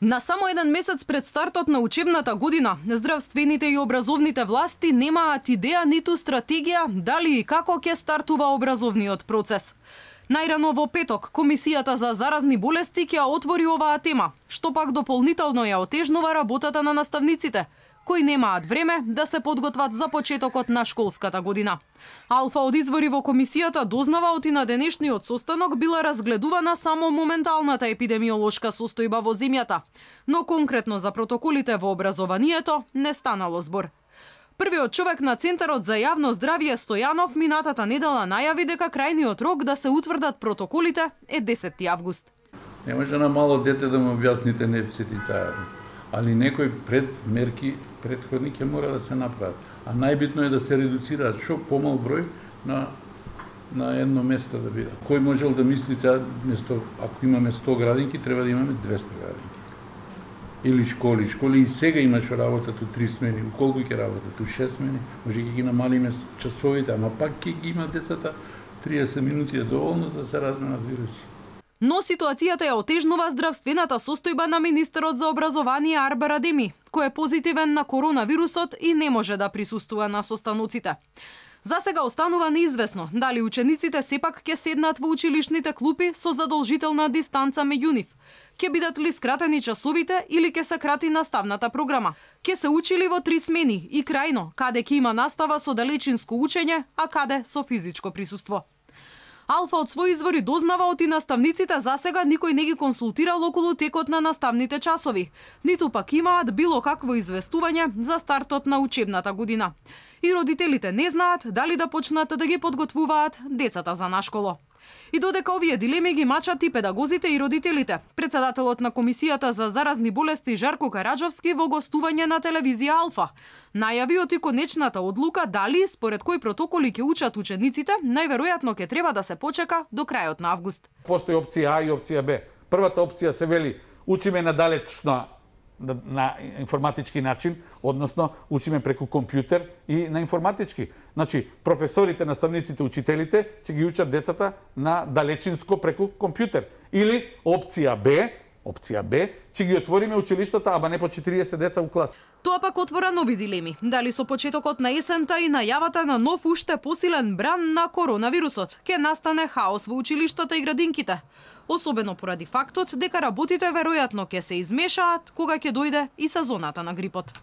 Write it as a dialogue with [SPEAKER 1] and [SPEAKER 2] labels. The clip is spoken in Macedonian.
[SPEAKER 1] На само еден месец пред стартот на учебната година, здравствените и образовните власти немаат идеја ниту стратегија дали и како ќе стартува образовниот процес. Најрано во петок, Комисијата за заразни болести ќе отвори оваа тема, што пак дополнително ја отежнува работата на наставниците, кои немаат време да се подготват за почетокот на школската година. Алфа од извори во комисијата дознава оти на денешниот состанок била разгледувана само моменталната епидемиолошка состојба во земјата, но конкретно за протоколите во образованието не станало збор. Првиот човек на Центарот за јавно здравје Стојанов минатата недела најави дека крајниот рок да се утврдат протоколите е 10 август.
[SPEAKER 2] Не може на мало дете да му објасните непсетица, али некои предмерки предходни ќе мора да се направат. А најбитно е да се редуцираат што помал број на едно место да биде. Кој можел да мисли место, ако имаме 100 градинки, треба да имаме 200 градинки. Или школи. Школи и сега има што работат у 3 смени. У колку ќе работат? У 6 смени. Може ќе ги намалиме часовите, ама пак ќе ги има децата 30 минути е доволно да се разменат вируси.
[SPEAKER 1] Но ситуацијата ја отежнува здравствената состојба на министерот за образование Арбер Адеми, кој е позитивен на коронавирусот и не може да присуствува на состаноците. За сега останува неизвестно дали учениците сепак ќе седнат во училишните клупи со задолжителна дистанца меѓу нив. Ќе бидат ли скратени часовите или ќе се крати наставната програма? Ќе се учи ли во 3 смени и крајно, каде ќе има настава со далечинско учење, а каде со физичко присуство? Алфа од своји извори дознава оти наставниците за сега никој не ги консултирал околу текот на наставните часови, ниту пак имаат било какво известување за стартот на учебната година. И родителите не знаат дали да почнат да ги подготвуваат децата за нашколо. И додека овие дилеми ги мачат и педагозите и родителите, председателот на Комисијата за заразни болести Жарко Караџовски во гостување на телевизија Алфа најави оти конечната одлука дали според кои протоколи ќе учат учениците, најверојатно ќе треба да се почека до крајот на август.
[SPEAKER 3] Постои опција А и опција Б. Првата опција се вели учиме на информатички начин, односно учиме преку компјутер и на информатички. Значи, професорите, наставниците, учителите ќе ги учат децата на далечинско преку компјутер. Или опција Б, ќе ги отвориме училиштата, ама не по 40 деца у клас.
[SPEAKER 1] Тоа пак отвора нови дилеми. Дали со почетокот на есента и најавата на нов уште посилен бран на коронавирусот ќе настане хаос во училиштата и градинките. Особено поради фактот дека работите веројатно ќе се измешаат кога ќе дојде и сезоната на грипот.